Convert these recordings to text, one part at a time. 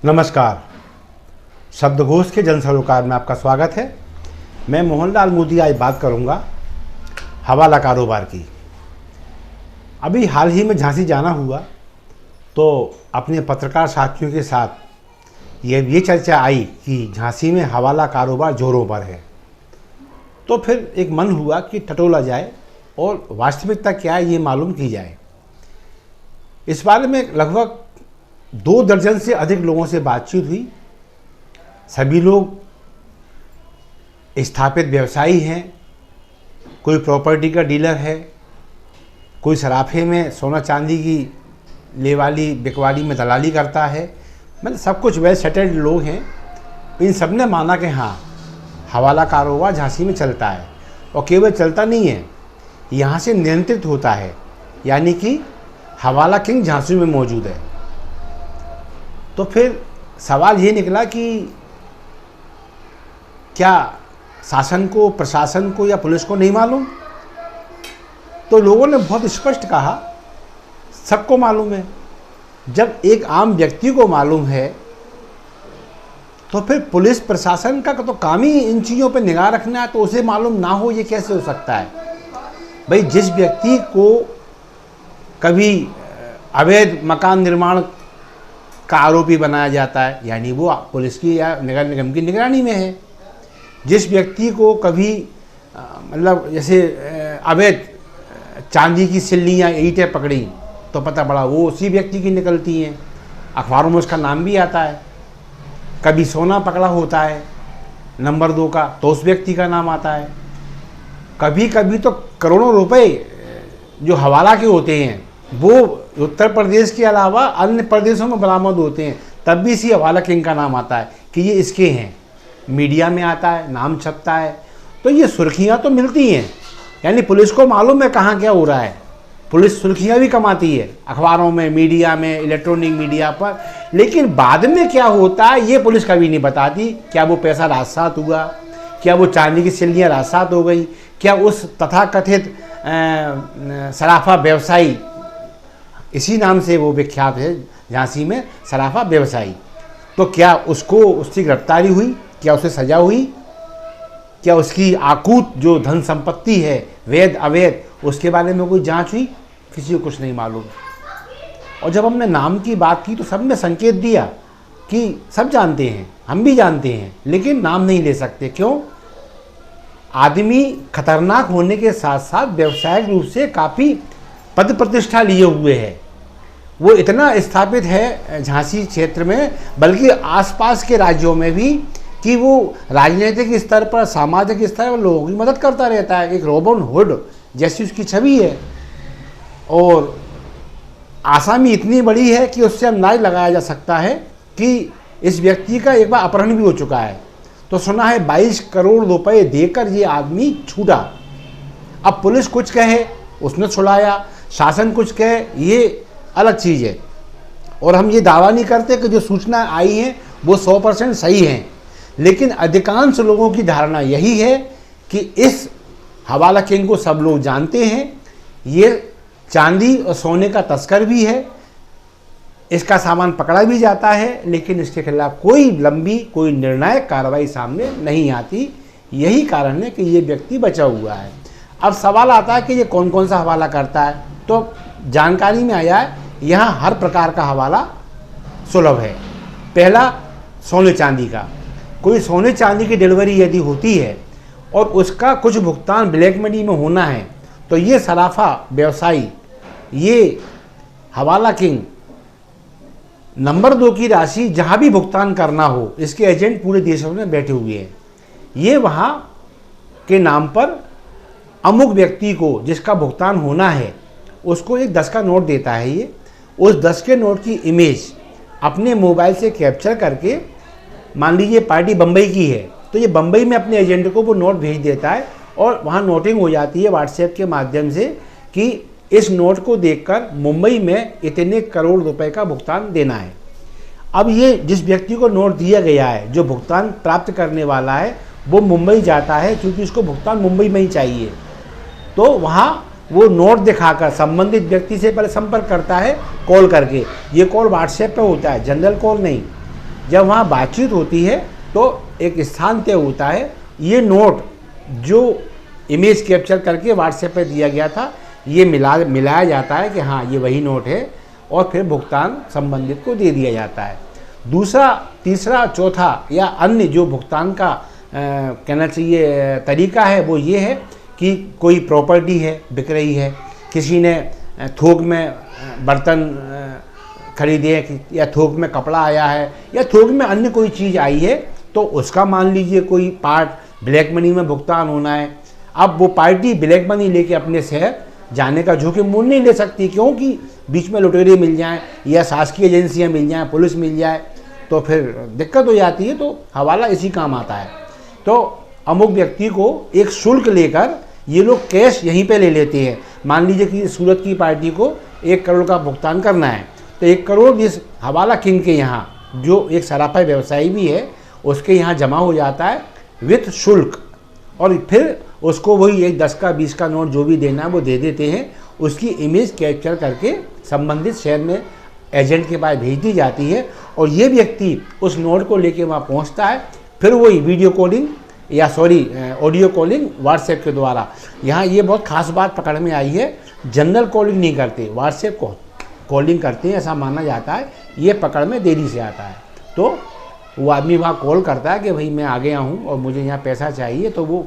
नमस्कार। शब्दकोश के जन सरोकार में आपका स्वागत है। मैं मोहनलाल मोदी आज बात करूंगा हवाला कारोबार की। अभी हाल ही में झांसी जाना हुआ तो अपने पत्रकार साथियों के साथ ये चर्चा आई कि झांसी में हवाला कारोबार जोरों पर है। तो फिर एक मन हुआ कि टटोला जाए और वास्तविकता क्या है ये मालूम की जाए। इस बारे में लगभग 2 दर्जन से अधिक लोगों से बातचीत हुई। सभी लोग स्थापित व्यवसायी हैं, कोई प्रॉपर्टी का डीलर है, कोई सराफे में सोना चांदी की लेवाली बिकवाली में दलाली करता है। मतलब सब कुछ वेल सेटल्ड लोग हैं। इन सब ने माना कि हाँ, हवाला कारोबार झांसी में चलता है और केवल चलता नहीं है, यहाँ से नियंत्रित होता है, यानी कि हवाला किंग झांसी में मौजूद है। तो फिर सवाल ये निकला कि क्या शासन को, प्रशासन को या पुलिस को नहीं मालूम? तो लोगों ने बहुत स्पष्ट कहा, सबको मालूम है। जब एक आम व्यक्ति को मालूम है तो फिर पुलिस प्रशासन का तो काम ही इन चीज़ों पर निगाह रखना है, तो उसे मालूम ना हो ये कैसे हो सकता है? भाई, जिस व्यक्ति को कभी अवैध मकान निर्माण का आरोपी बनाया जाता है, यानी वो पुलिस की या नगर निगम की निगरानी में है। जिस व्यक्ति को कभी मतलब जैसे अवैध चांदी की सिल्ली या ईंटें पकड़ी तो पता पड़ा वो उसी व्यक्ति की निकलती हैं, अखबारों में उसका नाम भी आता है। कभी सोना पकड़ा होता है नंबर 2 का तो उस व्यक्ति का नाम आता है। कभी कभी तो करोड़ों रुपए जो हवाला के होते हैं वो उत्तर प्रदेश के अलावा अन्य प्रदेशों में बरामद होते हैं, तब भी इसी हवाला किंग का नाम आता है कि ये इसके हैं। मीडिया में आता है, नाम छपता है, तो ये सुर्खियां तो मिलती हैं, यानी पुलिस को मालूम है कहाँ क्या हो रहा है। पुलिस सुर्खियां भी कमाती है अखबारों में, मीडिया में, इलेक्ट्रॉनिक मीडिया पर। लेकिन बाद में क्या होता है ये पुलिस कभी नहीं बताती। क्या वो पैसा राजसात हुआ, क्या वो चांदी की सिल्लियाँ राजसात हो गई, क्या उस तथाकथित सराफा व्यवसायी, इसी नाम से वो विख्यात है झांसी में, सराफा व्यवसायी, तो क्या उसकी गिरफ्तारी हुई, क्या उसे सजा हुई, क्या उसकी आकूत जो धन संपत्ति है वैध अवैध उसके बारे में कोई जांच हुई? किसी को कुछ नहीं मालूम। और जब हमने नाम की बात की तो सब ने संकेत दिया कि सब जानते हैं, हम भी जानते हैं, लेकिन नाम नहीं ले सकते। क्यों? आदमी खतरनाक होने के साथ साथ व्यावसायिक रूप से काफ़ी पद प्रतिष्ठा लिए हुए है। वो इतना स्थापित है झांसी क्षेत्र में, बल्कि आसपास के राज्यों में भी, कि वो राजनीतिक स्तर पर, सामाजिक स्तर पर लोगों की मदद करता रहता है। एक रॉबिन हुड जैसी उसकी छवि है। और आसामी इतनी बड़ी है कि उससे अंदाज लगाया जा सकता है कि इस व्यक्ति का एक बार अपहरण भी हो चुका है। तो सुना है 22 करोड़ रुपए देकर ये आदमी छूटा। अब पुलिस कुछ कहे, उसने छुड़ाया, शासन कुछ कहे, ये अलग चीज़ है। और हम ये दावा नहीं करते कि जो सूचना आई है वो 100% सही है, लेकिन अधिकांश लोगों की धारणा यही है कि इस हवाला किंग को सब लोग जानते हैं। ये चांदी और सोने का तस्कर भी है, इसका सामान पकड़ा भी जाता है, लेकिन इसके खिलाफ कोई लंबी, कोई निर्णायक कार्रवाई सामने नहीं आती। यही कारण है कि ये व्यक्ति बचा हुआ है। अब सवाल आता है कि ये कौन कौन सा हवाला करता है। तो जानकारी में आया है यहाँ हर प्रकार का हवाला सुलभ है। पहला, सोने चांदी का। कोई सोने चांदी की डिलीवरी यदि होती है और उसका कुछ भुगतान ब्लैक मनी में होना है तो ये सराफा व्यवसायी, ये हवाला किंग, नंबर 2 की राशि जहाँ भी भुगतान करना हो, इसके एजेंट पूरे देशों में बैठे हुए हैं। ये वहाँ के नाम पर अमुक व्यक्ति को जिसका भुगतान होना है उसको एक 10 का नोट देता है। ये उस 10 के नोट की इमेज अपने मोबाइल से कैप्चर करके, मान लीजिए पार्टी बम्बई की है तो ये बम्बई में अपने एजेंट को वो नोट भेज देता है और वहाँ नोटिंग हो जाती है व्हाट्सएप के माध्यम से कि इस नोट को देखकर मुंबई में इतने करोड़ रुपए का भुगतान देना है। अब ये जिस व्यक्ति को नोट दिया गया है, जो भुगतान प्राप्त करने वाला है, वो मुंबई जाता है क्योंकि उसको भुगतान मुंबई में ही चाहिए। तो वहाँ वो नोट दिखाकर संबंधित व्यक्ति से पहले संपर्क करता है कॉल करके। ये कॉल व्हाट्सएप पे होता है, जनरल कॉल नहीं। जब वहाँ बातचीत होती है तो एक स्थान तय होता है, ये नोट जो इमेज कैप्चर करके व्हाट्सएप पे दिया गया था ये मिलाया जाता है कि हाँ ये वही नोट है, और फिर भुगतान संबंधित को दे दिया जाता है। दूसरा, तीसरा, चौथा या अन्य जो भुगतान का कहना चाहिए तरीका है वो ये है कि कोई प्रॉपर्टी है बिक रही है, किसी ने थोक में बर्तन खरीदे या थोक में कपड़ा आया है या थोक में अन्य कोई चीज़ आई है, तो उसका मान लीजिए कोई पार्ट ब्लैक मनी में भुगतान होना है। अब वो पार्टी ब्लैक मनी लेके अपने शहर जाने का जोखिम मोल नहीं ले सकती, क्योंकि बीच में लुटेरे मिल जाएं या शासकीय एजेंसियां मिल जाएं, पुलिस मिल जाए, तो फिर दिक्कत हो जाती है। तो हवाला इसी काम आता है। तो अमुक व्यक्ति को एक शुल्क लेकर ये लोग कैश यहीं पे ले लेते हैं। मान लीजिए कि सूरत की पार्टी को 1 करोड़ का भुगतान करना है, तो 1 करोड़ इस हवाला किंग के यहाँ, जो एक सराफा व्यवसायी भी है, उसके यहाँ जमा हो जाता है विथ शुल्क, और फिर उसको वही एक 10 का 20 का नोट जो भी देना है वो दे देते हैं। उसकी इमेज कैप्चर करके संबंधित शहर में एजेंट के पास भेज दी जाती है, और ये व्यक्ति उस नोट को लेके वहाँ पहुँचता है। फिर वही वीडियो कॉलिंग या ऑडियो कॉलिंग व्हाट्सएप के द्वारा। यहाँ ये बहुत खास बात पकड़ में आई है, जनरल कॉलिंग नहीं करते, व्हाट्सएप को कॉलिंग करते हैं, ऐसा माना जाता है। ये पकड़ में देरी से आता है, तो वो आदमी वहाँ कॉल करता है कि भाई मैं आ गया हूँ और मुझे यहाँ पैसा चाहिए, तो वो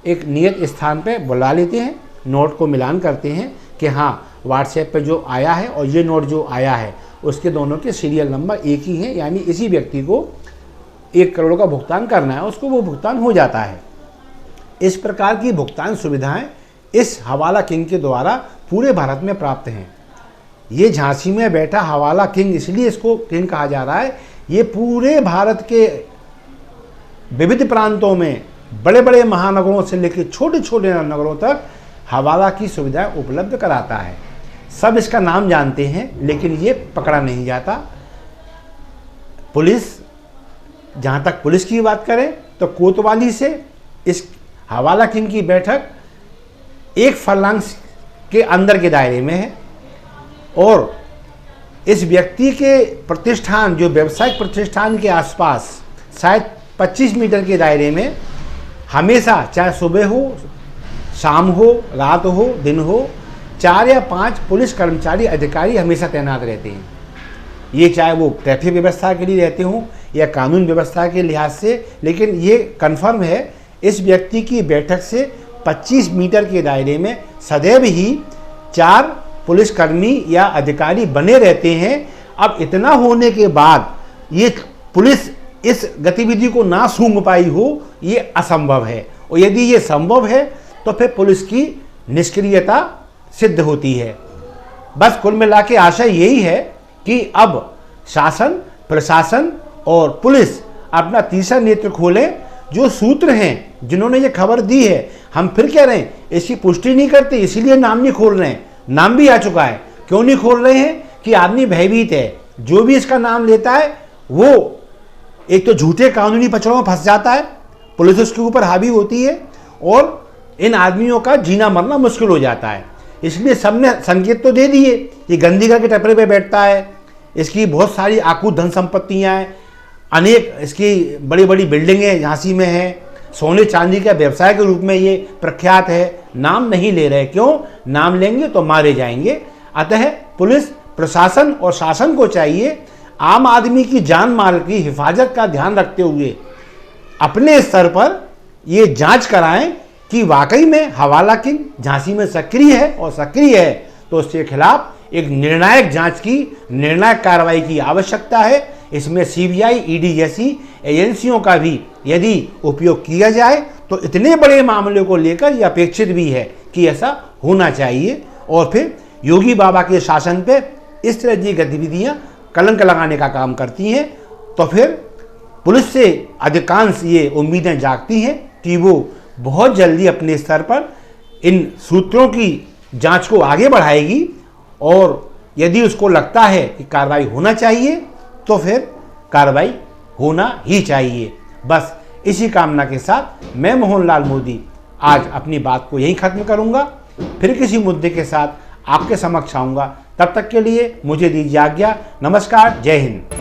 एक नियत स्थान पे बुला लेते हैं, नोट को मिलान करते हैं कि हाँ व्हाट्सएप पे जो आया है और ये नोट जो आया है उसके दोनों के सीरियल नंबर एक ही हैं, यानी इसी व्यक्ति को 1 करोड़ का भुगतान करना है, उसको वो भुगतान हो जाता है। इस प्रकार की भुगतान सुविधाएं इस हवाला किंग के द्वारा पूरे भारत में प्राप्त हैं। ये झांसी में बैठा हवाला किंग, इसलिए इसको किंग कहा जा रहा है। ये पूरे भारत के विविध प्रांतों में बड़े बड़े महानगरों से लेकर छोटे छोटे नगरों तक हवाला की सुविधाएं उपलब्ध कराता है। सब इसका नाम जानते हैं, लेकिन ये पकड़ा नहीं जाता। पुलिस, जहाँ तक पुलिस की बात करें तो कोतवाली से इस हवाला किंग की बैठक 1 फर्लांग के अंदर के दायरे में है, और इस व्यक्ति के प्रतिष्ठान, जो व्यावसायिक प्रतिष्ठान के आसपास शायद 25 मीटर के दायरे में हमेशा, चाहे सुबह हो, शाम हो, रात हो, दिन हो, 4 या 5 पुलिस कर्मचारी अधिकारी हमेशा तैनात रहते हैं। ये चाहे वो ट्रैफिक व्यवस्था के लिए रहते हों या कानून व्यवस्था के लिहाज से, लेकिन ये कन्फर्म है इस व्यक्ति की बैठक से 25 मीटर के दायरे में सदैव ही 4 पुलिसकर्मी या अधिकारी बने रहते हैं। अब इतना होने के बाद ये पुलिस इस गतिविधि को ना सूंघ पाई हो, ये असंभव है, और यदि ये संभव है तो फिर पुलिस की निष्क्रियता सिद्ध होती है। बस कुल मिला के आशय यही है कि अब शासन, प्रशासन और पुलिस अपना तीसरा नेत्र खोलें। जो सूत्र हैं जिन्होंने ये खबर दी है, हम फिर कह रहे हैं इसकी पुष्टि नहीं करते, इसीलिए नाम नहीं खोल रहे हैं। नाम भी आ चुका है, क्यों नहीं खोल रहे हैं कि आदमी भयभीत है। जो भी इसका नाम लेता है वो एक तो झूठे कानूनी पचड़ों में फंस जाता है, पुलिस उसके ऊपर हावी होती है, और इन आदमियों का जीना मरना मुश्किल हो जाता है। इसलिए सबने संकेत तो दे दिए, ये गंदी घर के टपरे पे बैठता है, इसकी बहुत सारी आकूत धन संपत्तियाँ हैं, अनेक इसकी बड़ी बड़ी बिल्डिंगें झांसी में हैं, सोने चांदी का व्यवसाय के रूप में ये प्रख्यात है। नाम नहीं ले रहे, क्यों? नाम लेंगे तो मारे जाएंगे। अतः पुलिस, प्रशासन और शासन को चाहिए आम आदमी की जान माल की हिफाजत का ध्यान रखते हुए अपने स्तर पर ये जांच कराएं कि वाकई में हवाला किंग झांसी में सक्रिय है, और सक्रिय है तो उसके खिलाफ एक निर्णायक जांच की, निर्णायक कार्रवाई की आवश्यकता है। इसमें सीबीआई, ईडी जैसी एजेंसियों का भी यदि उपयोग किया जाए तो इतने बड़े मामले को लेकर यह अपेक्षित भी है कि ऐसा होना चाहिए। और फिर योगी बाबा के शासन पे इस तरह की गतिविधियां कलंक लगाने का काम करती हैं, तो फिर पुलिस से अधिकांश ये उम्मीदें जागती हैं कि वो बहुत जल्दी अपने स्तर पर इन सूत्रों की जांच को आगे बढ़ाएगी, और यदि उसको लगता है कि कार्रवाई होना चाहिए तो फिर कार्रवाई होना ही चाहिए। बस इसी कामना के साथ मैं मोहनलाल मोदी आज अपनी बात को यहीं खत्म करूंगा। फिर किसी मुद्दे के साथ आपके समक्ष आऊँगा। तब तक के लिए मुझे दीजिए आज्ञा। नमस्कार, जय हिंद।